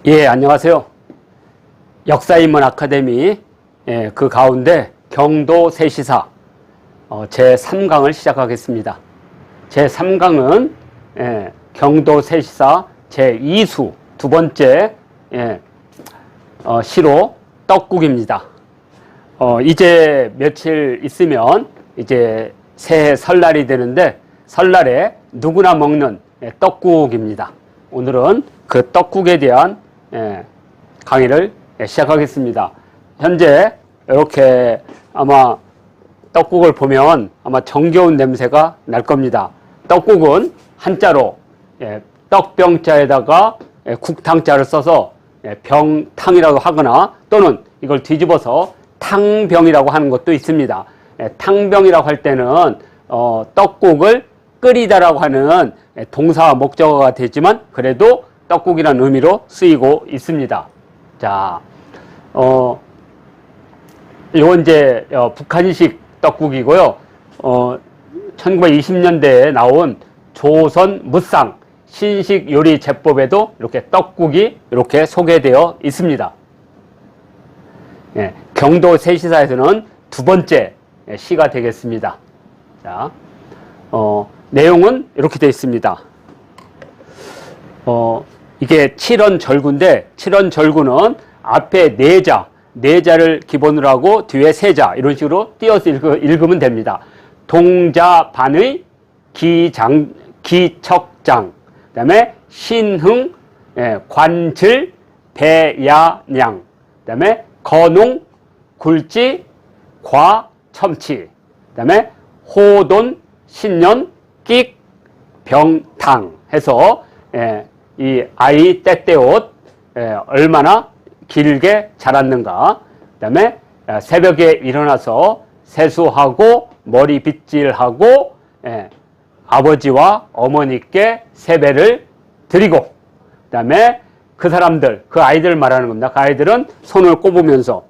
예, 안녕하세요. 역사인문 아카데미 그 가운데 경도 세시사 제3강을 시작하겠습니다. 제3강은 경도 세시사 제2수 두 번째 시로 떡국입니다. 이제 며칠 있으면 이제 새해 설날이 되는데 설날에 누구나 먹는 떡국입니다. 오늘은 그 떡국에 대한 강의를 시작하겠습니다. 현재 이렇게 아마 떡국을 보면 아마 정겨운 냄새가 날 겁니다. 떡국은 한자로 떡병자에다가 국탕자를 써서 병탕이라고 하거나 또는 이걸 뒤집어서 탕병이라고 하는 것도 있습니다. 탕병이라고 할 때는 떡국을 끓이다라고 하는 동사 목적어가 되지만 그래도 떡국이라는 의미로 쓰이고 있습니다. 자, 이건 이제 북한식 떡국이고요. 1920년대에 나온 조선 무상 신식 요리 제법에도 이렇게 떡국이 이렇게 소개되어 있습니다. 경도 세시사에서는 두 번째 시가 되겠습니다. 자, 내용은 이렇게 되어 있습니다. 이게 칠언절구인데 칠언절구는 앞에 네자를 기본으로 하고 뒤에 세자 이런 식으로 띄어서 읽으면 됩니다. 동자반의 기척장, 그 다음에 신흥, 관질, 배야냥, 그 다음에 거농, 굴지, 과, 첨치, 그 다음에 호돈, 신년, 끽, 병탕 해서 이 아이 때때옷 얼마나 길게 자랐는가, 그 다음에 새벽에 일어나서 세수하고 머리 빗질하고 아버지와 어머니께 세배를 드리고, 그 다음에 그 사람들, 그 아이들 말하는 겁니다. 그 아이들은 손을 꼽으면서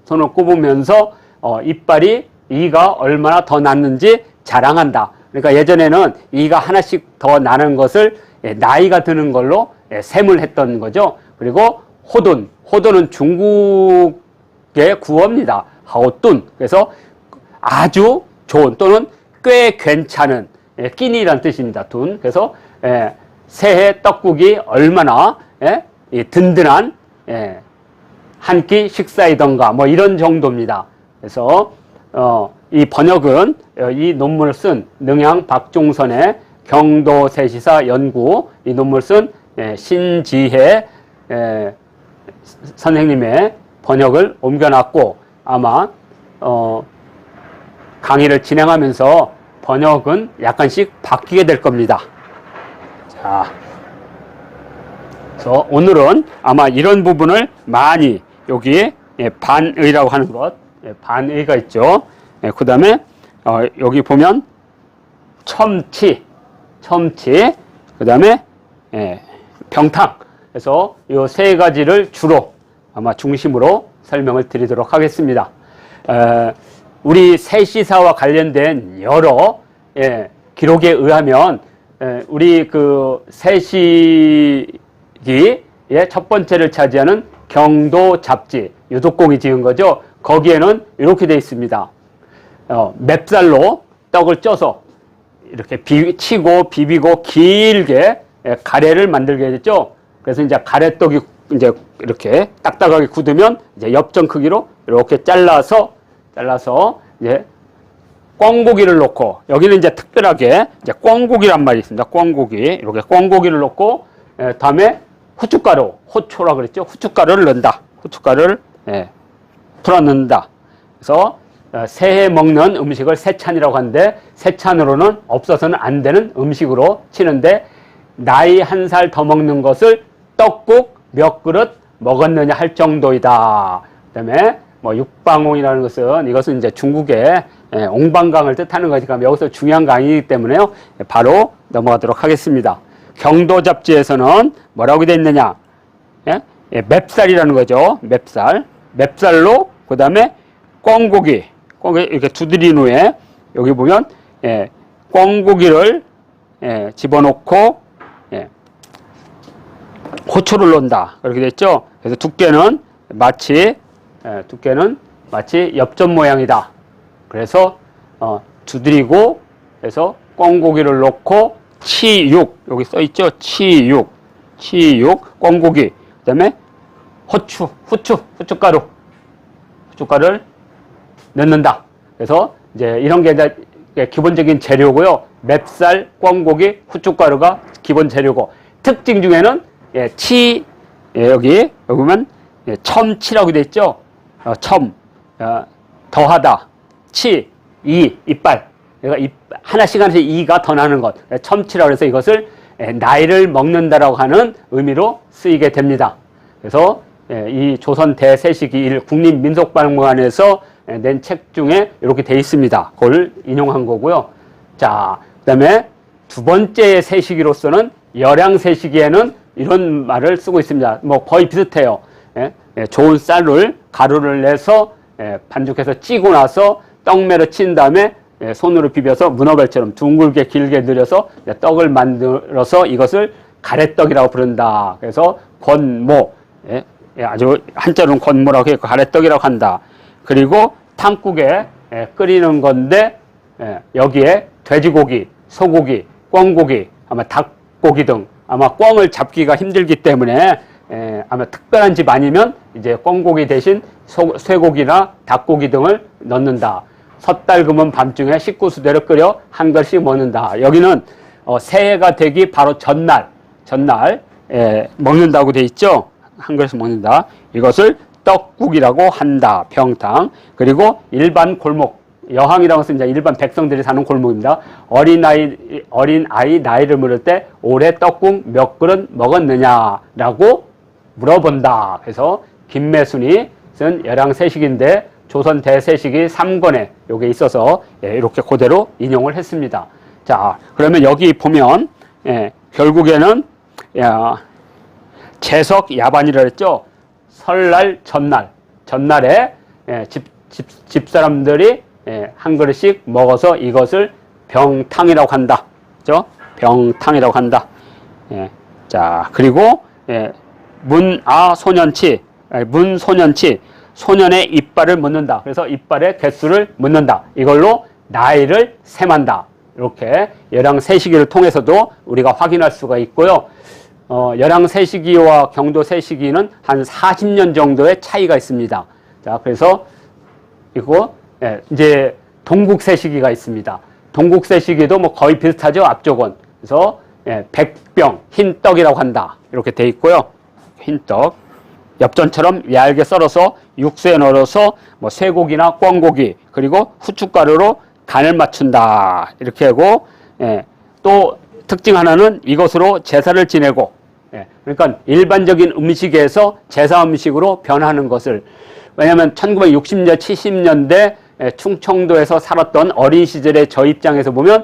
이빨이 이가 얼마나 더 났는지 자랑한다. 그러니까 예전에는 이가 하나씩 더 나는 것을 나이가 드는 걸로 셈을 했던 거죠. 그리고 호돈은 중국의 구어입니다. 하오뚠. 그래서 아주 좋은 또는 꽤 괜찮은 끼니라는 뜻입니다. 둔. 그래서 새해 떡국이 얼마나 든든한 한 끼 식사이던가 뭐 이런 정도입니다. 그래서 이 번역은 이 논문을 쓴 능양 박종선의 경도세시사 연구 이 논문을 쓴 신지혜 선생님의 번역을 옮겨놨고 아마 강의를 진행하면서 번역은 약간씩 바뀌게 될 겁니다. 자, 그래서 오늘은 아마 이런 부분을 많이 여기에 반의라고 하는 것, 반의가 있죠. 그 다음에 여기 보면 첨치, 그 다음에 병탕. 그래서 이 세 가지를 주로 아마 중심으로 설명을 드리도록 하겠습니다. 우리 세시사와 관련된 여러 기록에 의하면 우리 그 세식이 첫 번째를 차지하는 경도 잡지 유독공이 지은 거죠. 거기에는 이렇게 되어 있습니다. 맵쌀로 떡을 쪄서 이렇게 치고 비비고 길게 가래를 만들게 됐죠. 그래서 이제 가래떡이 이제 이렇게 딱딱하게 굳으면 이제 엽전 크기로 이렇게 잘라서 이제 꿩고기를 넣고 여기는 이제 특별하게 이제 꿩고기란 말이 있습니다. 꿩고기 이렇게 꿩고기를 넣고 다음에 후춧가루 호초라 그랬죠. 후춧가루를 넣는다. 후춧가루를 풀어 넣는다. 그래서 새해 먹는 음식을 세찬이라고 하는데 세찬으로는 없어서는 안 되는 음식으로 치는데 나이 한 살 더 먹는 것을 떡국 몇 그릇 먹었느냐 할 정도이다. 그다음에 뭐 육방홍이라는 것은 이것은 이제 중국의 옹방강을 뜻하는 거니까 여기서 중요한 강의이기 때문에요. 바로 넘어가도록 하겠습니다. 경도 잡지에서는 뭐라고 되어 있느냐? 맵쌀이라는 거죠. 맵쌀로 그다음에 꿩고기 이렇게 두드린 후에 여기 보면 꿩고기를 집어넣고 호초를 넣는다. 그렇게 됐죠. 그래서 두께는 마치 엽전 모양이다. 그래서 두드리고 해서 꿩고기를 넣고 치육, 여기 써 있죠? 치육, 꿩고기. 그다음에 후춧가루를 넣는다. 그래서 이제 이런 게 이제 기본적인 재료고요. 맵쌀, 꿩고기, 후춧가루가 기본 재료고, 특징 중에는 여기 보면 첨치라고 되어 있죠. 더하다, 이빨. 그러니까 하나씩 이가 더 나는 것. 첨치라고 해서 이것을 나이를 먹는다라고 하는 의미로 쓰이게 됩니다. 그래서 이 조선 대세시기 1 국립민속박물관에서 낸 책 중에 이렇게 되어 있습니다. 그걸 인용한 거고요. 자, 그다음에 두 번째 세시기로서는 열양세시기에는 이런 말을 쓰고 있습니다. 뭐 거의 비슷해요. 좋은 쌀을 가루를 내서 반죽해서 찌고 나서 떡매로 친 다음에 손으로 비벼서 문어발처럼 둥글게 길게 늘여서 떡을 만들어서 이것을 가래떡이라고 부른다. 그래서 권모, 아주 한자로는 권모라고 해서 가래떡이라고 한다. 그리고 탕국에 끓이는 건데 여기에 돼지고기, 소고기, 꿩고기, 아마 닭고기 등 아마 꿩을 잡기가 힘들기 때문에 아마 특별한 집 아니면 이제 꿩고기 대신 쇠고기나 닭고기 등을 넣는다. 섣달금은 밤중에 식구수대로 끓여 한 그릇씩 먹는다. 여기는 새해가 되기 바로 전날 먹는다고 돼 있죠. 한 그릇씩 먹는다. 이것을 떡국이라고 한다. 병탕. 그리고 일반 골목, 여항이라고 해서 이제 일반 백성들이 사는 골목입니다. 어린아이 나이를 물을 때 올해 떡국 몇 그릇 먹었느냐라고 물어본다. 그래서 김매순이 쓴 열양세식인데 조선 대세시기 3권에 요게 있어서 이렇게 그대로 인용을 했습니다. 자, 그러면 여기 보면 결국에는 제석 야반이라 했죠. 설날 전날에 집사람들이 한 그릇씩 먹어서 이것을 병탕이라고 한다. 그죠? 병탕이라고 한다. 자, 그리고 문소년치, 소년의 이빨을 묻는다. 그래서 이빨의 개수를 묻는다. 이걸로 나이를 셈한다. 이렇게 열양세시기를 통해서도 우리가 확인할 수가 있고요. 열양세시기와 경도세시기는 한 40년 정도의 차이가 있습니다. 자, 그래서 이거 이제 동국세시기가 있습니다. 동국세시기도 뭐 거의 비슷하죠. 앞쪽은. 그래서 백병, 흰떡이라고 한다. 이렇게 돼 있고요. 흰떡. 엽전처럼 얇게 썰어서 육수에 넣어서 뭐 쇠고기나 꿩고기 그리고 후춧가루로 간을 맞춘다. 이렇게 하고 또 특징 하나는 이것으로 제사를 지내고 그러니까 일반적인 음식에서 제사 음식으로 변하는 것을 왜냐하면 1960년 70년대 충청도에서 살았던 어린 시절의 저 입장에서 보면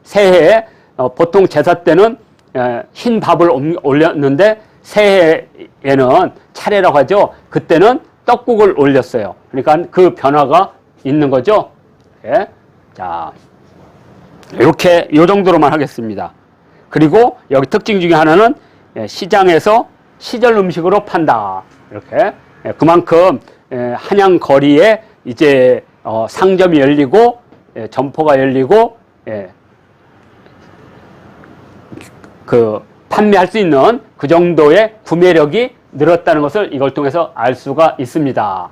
새해에 보통 제사 때는 흰 밥을 올렸는데 새해에는 차례라고 하죠. 그때는 떡국을 올렸어요. 그러니까 그 변화가 있는 거죠. 자, 이렇게 요 정도로만 하겠습니다. 그리고 여기 특징 중에 하나는 시장에서 시절 음식으로 판다. 이렇게 그만큼 한양 거리에 이제 상점이 열리고 점포가 열리고 그 판매할 수 있는 그 정도의 구매력이 늘었다는 것을 이걸 통해서 알 수가 있습니다.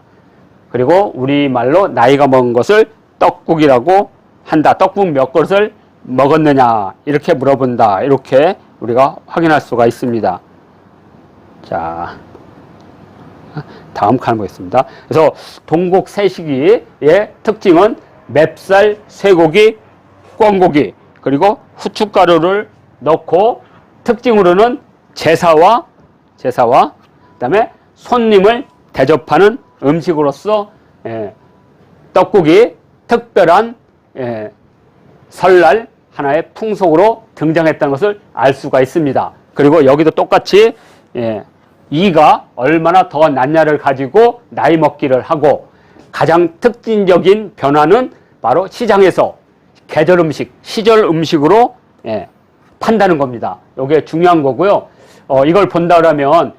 그리고 우리말로 나이가 먹은 것을 떡국이라고 한다. 떡국 몇 그릇을 먹었느냐 이렇게 물어본다. 이렇게 우리가 확인할 수가 있습니다. 자, 다음 칸 보겠습니다. 그래서 동국세시기의 특징은 맵쌀, 쇠고기, 꿩고기 그리고 후춧가루를 넣고 특징으로는 제사와 그다음에 손님을 대접하는 음식으로서 떡국이 특별한 설날 하나의 풍속으로 등장했다는 것을 알 수가 있습니다. 그리고 여기도 똑같이 이가 얼마나 더 낫냐를 가지고 나이 먹기를 하고 가장 특징적인 변화는 바로 시장에서 계절 음식, 시절 음식으로 판다는 겁니다. 이게 중요한 거고요. 이걸 본다 그러면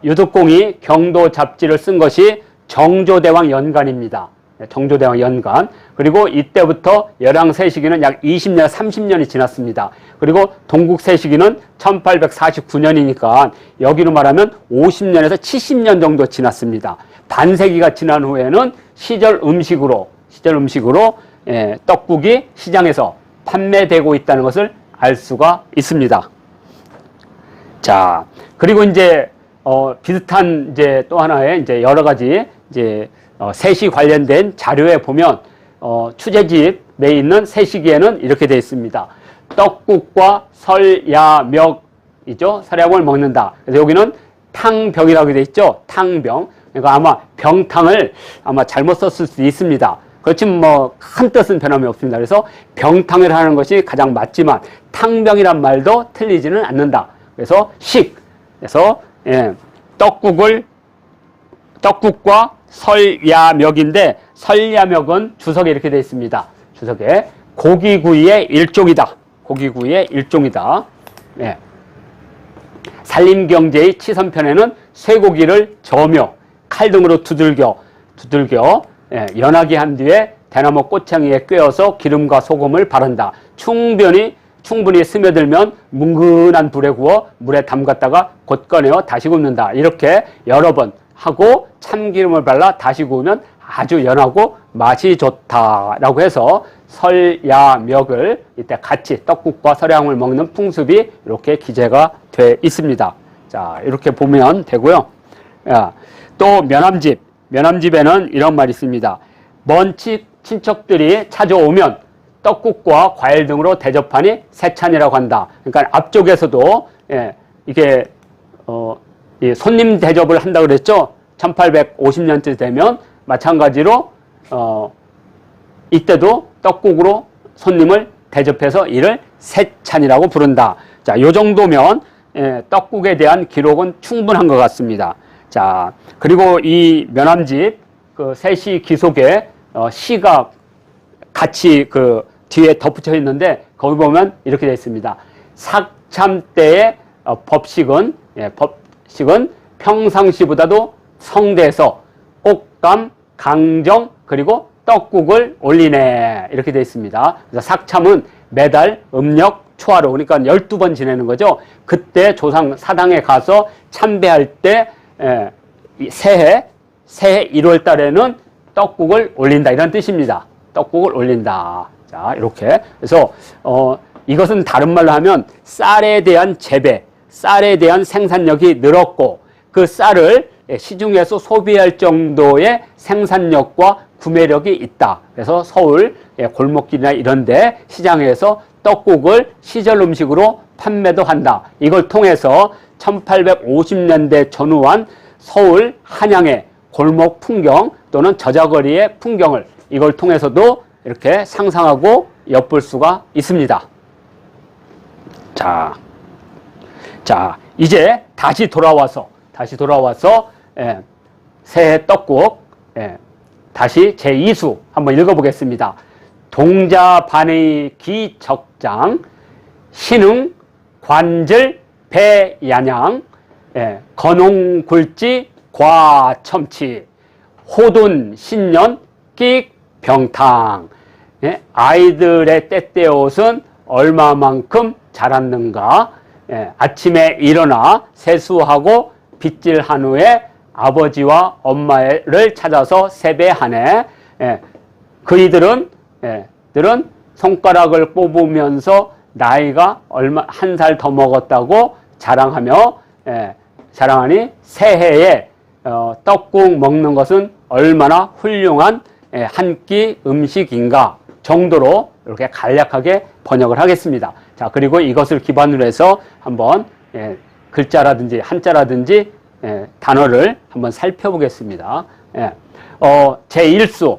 유득공이 경도 잡지를 쓴 것이 정조대왕 연간입니다. 정조대왕 연간. 그리고 이때부터 열왕세시기는 약 20년, 30년이 지났습니다. 그리고 동국세시기는 1849년이니까 여기로 말하면 50년에서 70년 정도 지났습니다. 반세기가 지난 후에는 시절 음식으로 떡국이 시장에서 판매되고 있다는 것을 알 수가 있습니다. 자, 그리고 이제 비슷한 이제 또 하나의 이제 여러 가지 이제 세시 관련된 자료에 보면 추제집에 있는 세시기에는 이렇게 되어 있습니다. 떡국과 설야멱이죠. 설야멱을 먹는다. 그래서 여기는 탕병이라고 되어 있죠. 탕병. 그러니까 아마 병탕을 아마 잘못 썼을 수도 있습니다. 그렇지만 뭐 큰 뜻은 변함이 없습니다. 그래서 병탕을 하는 것이 가장 맞지만 탕병이란 말도 틀리지는 않는다. 그래서 그래서 떡국과 설야멱인데 설야멱은 주석에 이렇게 되어 있습니다. 주석에 고기구이의 일종이다. 고기구이의 일종이다. 예. 산림경제의 치선편에는 쇠고기를 저며 칼 등으로 두들겨 연하게 한 뒤에 대나무 꽃향이에 꿰어서 기름과 소금을 바른다. 충분히 스며들면 뭉근한 불에 구워 물에 담갔다가 곧 꺼내어 다시 굽는다. 이렇게 여러 번 하고 참기름을 발라 다시 구우면 아주 연하고 맛이 좋다라고 해서 설야멱을 이때 같이 떡국과 설야멱을 먹는 풍습이 이렇게 기재가 돼 있습니다. 자, 이렇게 보면 되고요. 또 면함집에는 이런 말이 있습니다. 먼 친척들이 찾아오면 떡국과 과일 등으로 대접하니 세찬이라고 한다. 그러니까 앞쪽에서도 이게 이 손님 대접을 한다 그랬죠. 1850년쯤 되면 마찬가지로 이때도 떡국으로 손님을 대접해서 이를 세찬이라고 부른다. 자, 요 정도면 떡국에 대한 기록은 충분한 것 같습니다. 자, 그리고 이 면함집 그 세시 기속에 시가 같이 그 뒤에 덧붙여 있는데 거기 보면 이렇게 되어 있습니다. 삭참 때의 법식은 평상시보다도 성대해서 옥감, 강정 그리고 떡국을 올리네 이렇게 되어 있습니다. 그래서 삭참은 매달 음력 초하루 그러니까 12번 지내는 거죠. 그때 조상 사당에 가서 참배할 때 새해 1월 달에는 떡국을 올린다 이런 뜻입니다. 떡국을 올린다. 자, 이렇게. 그래서 이것은 다른 말로 하면 쌀에 대한 재배, 쌀에 대한 생산력이 늘었고 그 쌀을 시중에서 소비할 정도의 생산력과 구매력이 있다. 그래서 서울 골목길이나 이런 데 시장에서 떡국을 시절 음식으로 판매도 한다. 이걸 통해서 1850년대 전후한 서울 한양의 골목 풍경 또는 저자거리의 풍경을 이걸 통해서도 이렇게 상상하고 엿볼 수가 있습니다. 자, 이제 다시 돌아와서 새해 떡국 다시 제2수 한번 읽어보겠습니다. 동자반의 기적장 신흥 관절 배야냥 건홍굴지 과첨치 호돈 신년 끽병탕 아이들의 때때 옷은 얼마만큼 자랐는가. 아침에 일어나 세수하고 빗질한 후에 아버지와 엄마를 찾아서 세배하네. 그이들은 손가락을 뽑으면서 나이가 한 살 더 먹었다고 자랑하니 새해에 떡국 먹는 것은 얼마나 훌륭한 한 끼 음식인가 정도로 이렇게 간략하게 번역을 하겠습니다. 자, 그리고 이것을 기반으로 해서 한번 글자라든지 한자라든지 단어를 한번 살펴보겠습니다. 제1수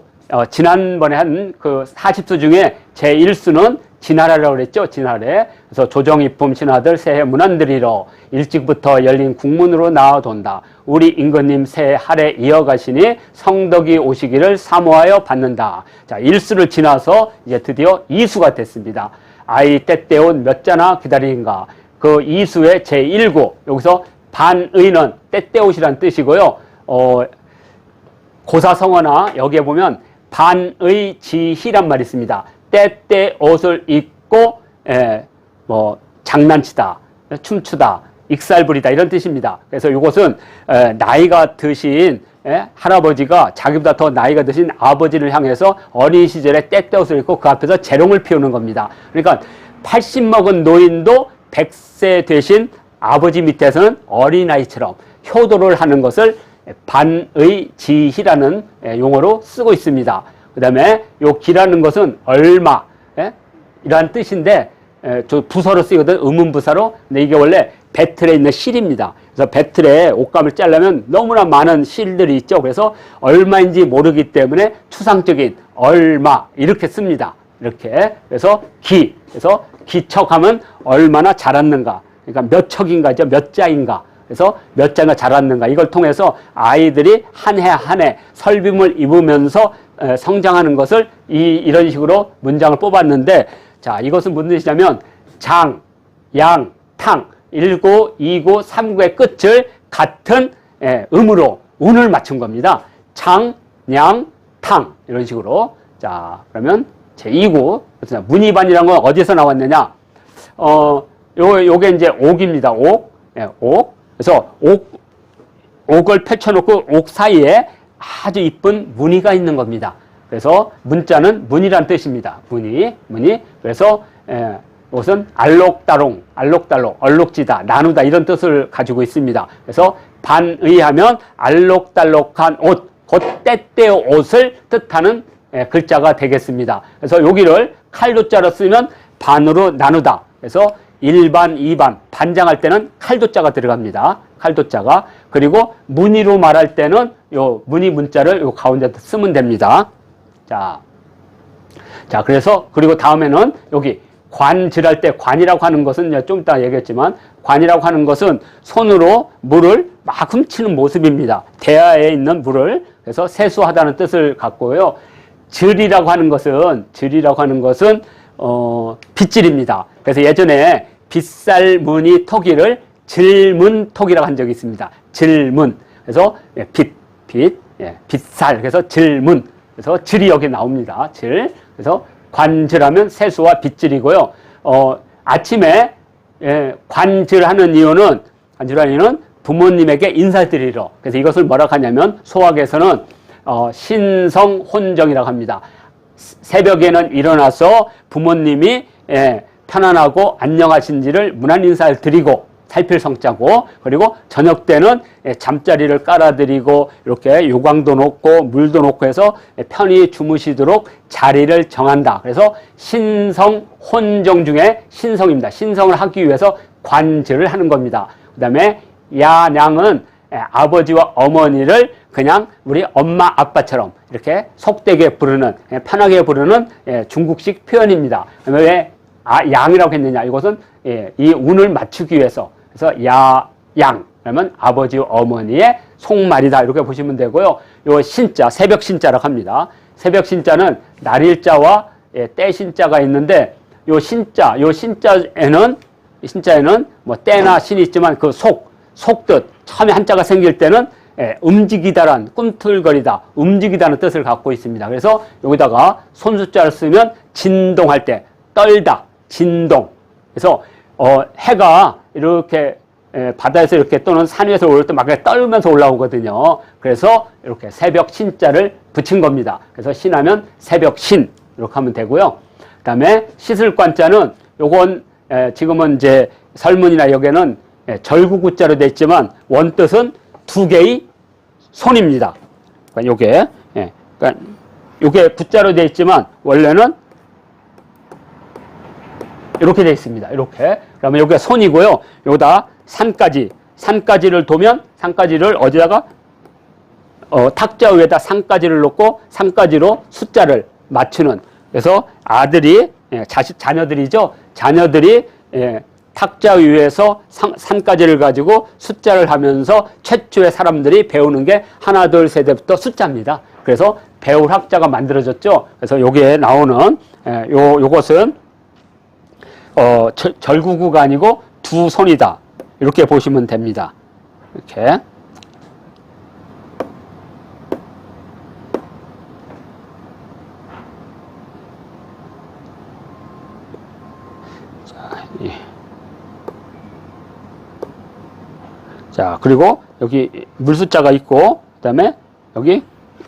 지난번에 한 그 40수 중에 제1수는 진하래라고 그랬죠. 진하래. 그래서 조정이품 신하들 새해 문안드리러 일찍부터 열린 국문으로 나아돈다. 우리 임금님 새해 할애 이어가시니 성덕이 오시기를 사모하여 받는다. 자, 1수를 지나서 이제 드디어 2수가 됐습니다. 아이 때때옷 몇 자나 기다리는가. 그 2수의 제1구 여기서 반의는 때때옷이라는 뜻이고요. 고사성어나 여기에 보면 반의지희란 말이 있습니다. 때때옷을 입고 뭐 장난치다, 춤추다, 익살부리다 이런 뜻입니다. 그래서 이것은 나이가 드신 할아버지가 자기보다 더 나이가 드신 아버지를 향해서 어린 시절에 때때옷을 입고 그 앞에서 재롱을 피우는 겁니다. 그러니까 80 먹은 노인도 100세 되신 아버지 밑에서는 어린아이처럼 효도를 하는 것을 반의지희라는 용어로 쓰고 있습니다. 그 다음에 요 기라는 것은 얼마 이란 뜻인데 저 부서로 쓰이거든, 의문부사로. 근데 이게 원래 배틀에 있는 실입니다. 그래서 배틀에 옷감을 짜려면 너무나 많은 실들이 있죠. 그래서 얼마인지 모르기 때문에 추상적인 얼마 이렇게 씁니다. 이렇게. 그래서 그래서 기척하면 얼마나 자랐는가. 그러니까 몇 척인가죠. 몇 자인가. 그래서 몇 자가 자랐는가. 이걸 통해서 아이들이 한 해 한 해 설빔을 입으면서 성장하는 것을 이런 식으로 문장을 뽑았는데, 자, 이것은 무슨 뜻이냐면 장, 양, 탕 1구, 2구, 3구의 끝을 같은 음으로 운을 맞춘 겁니다. 장, 양, 탕 이런 식으로. 자, 그러면 제2구 문이반이라는 건 어디서 나왔느냐? 요게 이제 옥입니다. 옥. 옥. 그래서 옥을 펼쳐놓고 옥 사이에 아주 이쁜 무늬가 있는 겁니다. 그래서 문자는 문이란 뜻입니다. 무늬. 그래서 이것은 알록달롱, 얼룩지다, 나누다 이런 뜻을 가지고 있습니다. 그래서 반의하면 알록달록한 옷, 곧 때때의 옷을 뜻하는 글자가 되겠습니다. 그래서 여기를 칼도자로 쓰면 반으로 나누다. 그래서 1반, 2반, 반장할 때는 칼도자가 들어갑니다. 칼도자가. 그리고 무늬로 말할 때는 요 무늬 문자를 요 가운데 쓰면 됩니다. 자, 그래서 그리고 다음에는 여기 관질할 때, 관이라고 하는 것은 좀 이따 얘기했지만, 관이라고 하는 것은 손으로 물을 막 훔치는 모습입니다. 대야에 있는 물을. 그래서 세수하다는 뜻을 갖고요. 질이라고 하는 것은 빗질입니다. 그래서 예전에 빗살무늬 토기를 질문토기라고 한 적이 있습니다. 질문. 그래서 빗살. 그래서 질문. 그래서 질이 여기 나옵니다. 질. 그래서 관질하면 세수와 빗질이고요. 아침에 관질하는 이유는 부모님에게 인사드리러. 그래서 이것을 뭐라고 하냐면 소학에서는 신성혼정이라고 합니다. 새벽에는 일어나서 부모님이 편안하고 안녕하신지를 문안 인사를 드리고 살필 성자고, 그리고 저녁 때는 잠자리를 깔아드리고 이렇게 요광도 놓고 물도 놓고 해서 편히 주무시도록 자리를 정한다. 그래서 신성 혼정 중에 신성입니다. 신성을 하기 위해서 관절을 하는 겁니다. 그 다음에 야냥은 아버지와 어머니를 그냥 우리 엄마 아빠처럼 이렇게 속되게 부르는, 편하게 부르는 중국식 표현입니다. 왜 양이라고 했느냐? 이것은 이 운을 맞추기 위해서. 그래서 양 그러면 아버지와 어머니의 속말이다 이렇게 보시면 되고요. 요 신자, 새벽 신자라고 합니다. 새벽 신자는 날일자와 때 신자가 있는데, 요 신자에는 뭐 때나 신이 있지만 그 속뜻, 처음에 한자가 생길 때는 움직이다란, 꿈틀거리다, 움직이다는 뜻을 갖고 있습니다. 그래서 여기다가 손숫자를 쓰면 진동할 때, 떨다, 진동. 그래서 해가 이렇게 바다에서 이렇게 또는 산 위에서 올 때 막 떨면서 올라오거든요. 그래서 이렇게 새벽 신자를 붙인 겁니다. 그래서 신하면 새벽 신 이렇게 하면 되고요. 그 다음에 씻을 관자는 요건 지금은 이제 설문이나 여기에는 절구구자로 되어 있지만 원뜻은 두 개의 손입니다. 그러니까 요게 구자로 되어 있지만 원래는 이렇게 되어 있습니다. 이렇게. 그러면 여기가 손이고요. 여기다 산까지를 도면 산까지를 어디다가 탁자 위에다 산까지를 놓고 산까지로 숫자를 맞추는. 그래서 아들이 자녀들이죠. 자녀들이 탁자 위에서 산까지를 가지고 숫자를 하면서 최초의 사람들이 배우는 게 하나 둘 셋부터 숫자입니다. 그래서 배울 학자가 만들어졌죠. 그래서 여기에 나오는 요것은 절구구가 아니고 두 손이다. 이렇게 보시면 됩니다. 이렇게. 자, 그리고 여기 물숫자가 있고, 그 다음에 여기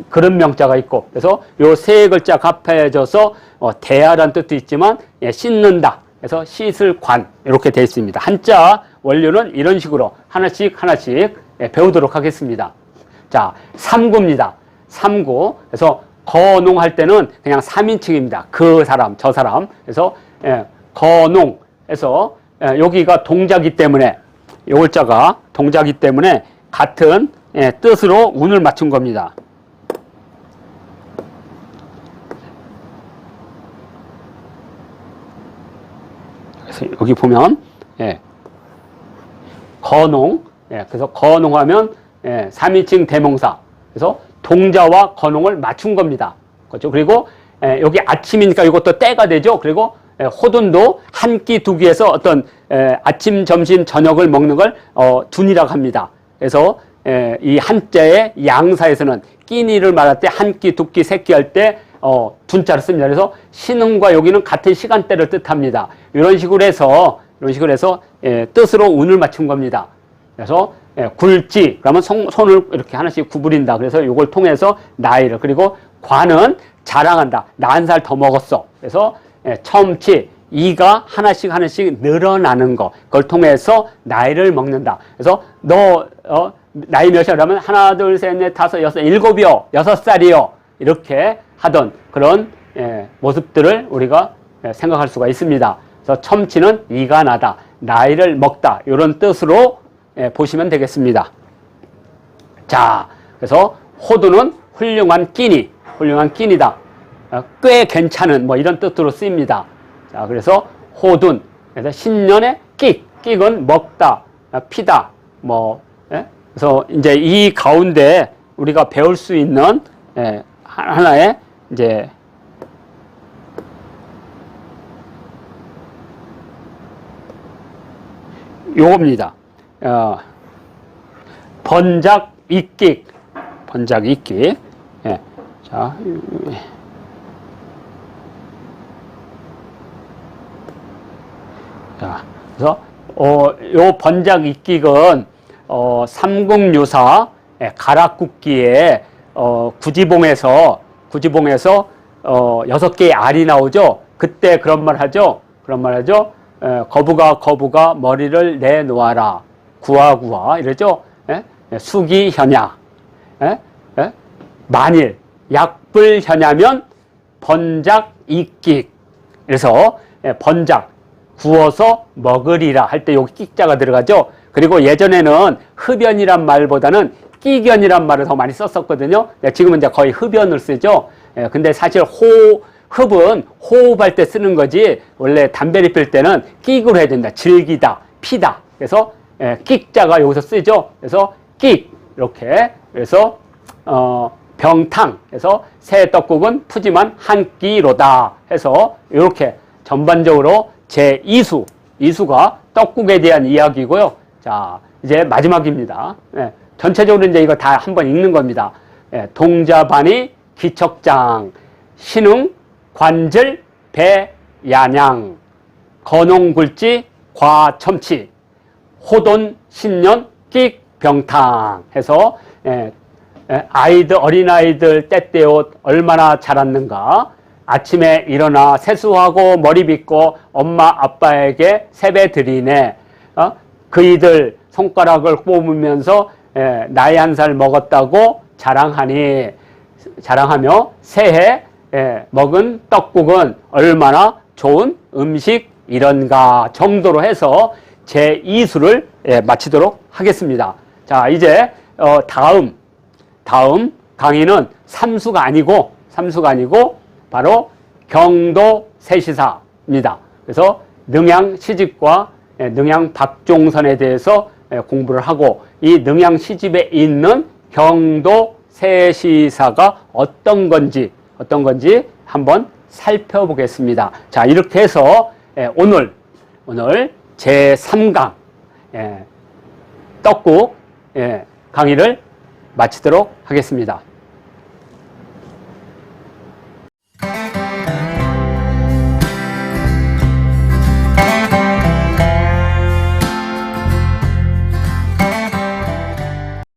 그릇명자가 있고, 그래서 요 세 글자 합해져서 대야란 뜻도 있지만, 예, 씻는다. 그래서 씻을 관, 이렇게 되어 있습니다. 한자 원료는 이런 식으로 하나씩 예, 배우도록 하겠습니다. 자, 삼구입니다. 삼구. 그래서 거농할 때는 그냥 3인칭입니다. 그 사람, 저 사람. 그래서 예, 거농해서 예, 여기가 동자기 때문에 요 글자가 동자기 때문에 같은 예, 뜻으로 운을 맞춘 겁니다. 그래서 여기 보면 예, 거농, 예, 그래서 거농하면 예, 3인칭 대명사. 그래서 동자와 거농을 맞춘 겁니다. 그렇죠? 그리고 예, 여기 아침이니까 이것도 때가 되죠. 그리고 예, 호둔도 한 끼, 두 끼에서 어떤 아침, 점심, 저녁을 먹는 걸 둔이라고 합니다. 그래서 이 한자의 양사에서는 끼니를 말할 때 한 끼, 두 끼, 세 끼 할 때 둔자를 씁니다. 그래서 신흥과 여기는 같은 시간대를 뜻합니다. 이런 식으로 해서 뜻으로 운을 맞춘 겁니다. 그래서 굴지 그러면 손을 이렇게 하나씩 구부린다. 그래서 이걸 통해서 나이를, 그리고 관은 자랑한다. 나 한 살 더 먹었어. 그래서 첨치, 이가 하나씩 늘어나는 거, 그걸 통해서 나이를 먹는다. 그래서 너 나이 몇이라면 하나, 둘, 셋, 넷, 다섯, 여섯, 일곱이요, 6살이요, 이렇게 하던 그런 모습들을 우리가 생각할 수가 있습니다. 그래서 첨치는 이가 나다, 나이를 먹다, 이런 뜻으로 보시면 되겠습니다. 자, 그래서 호두는 훌륭한 끼니다. 꽤 괜찮은 뭐 이런 뜻으로 쓰입니다. 자, 그래서 호둔, 그래서 신년의 끽은 먹다, 피다, 뭐, 예? 그래서 이제 이 가운데 우리가 배울 수 있는 하나의 이제 요겁니다. 번작 이끽. 예. 자, 그래서 요 번작 이끽은 삼국유사 가락국기에 구지봉에서 6개의 알이 나오죠. 그때 그런 말 하죠. 거부가 머리를 내놓아라. 구하구하 이러죠. 수기현야. 만일 약불현야면 번작 이끽. 그래서 번작 구워서 먹으리라 할 때 여기 끽자가 들어가죠. 그리고 예전에는 흡연이란 말보다는 끼견이란 말을 더 많이 썼었거든요. 지금은 이제 거의 흡연을 쓰죠. 근데 사실 흡은 호흡할 때 쓰는 거지, 원래 담배를 필 때는 끼으로 해야 된다. 즐기다, 피다. 그래서 끽자가 여기서 쓰죠. 그래서 끽 이렇게. 그래서 병탕. 그래서 새 떡국은 푸짐한 한 끼로다 해서 이렇게 전반적으로 제2수가 떡국에 대한 이야기고요. 자, 이제 마지막입니다. 전체적으로 이제 이거 다 한번 읽는 겁니다. 동자반이 기척장, 신흥, 관절, 배야냥, 건홍굴지, 과첨치, 호돈, 신년, 끽, 병탕 해서 어린아이들 때때옷 얼마나 자랐는가. 아침에 일어나 세수하고 머리 빗고 엄마 아빠에게 세배 드리네. 그이들 손가락을 꼽으면서 나이 한 살 먹었다고 자랑하며 새해 먹은 떡국은 얼마나 좋은 음식 이런가 정도로 해서 제2수를 마치도록 하겠습니다. 자, 이제 다음 강의는 삼수가 아니고 바로 경도 세시사입니다. 그래서 능양 시집과 능양 박종선에 대해서 공부를 하고, 이 능양 시집에 있는 경도 세시사가 어떤 건지 한번 살펴보겠습니다. 자, 이렇게 해서 오늘 제3강 떡국 강의를 마치도록 하겠습니다.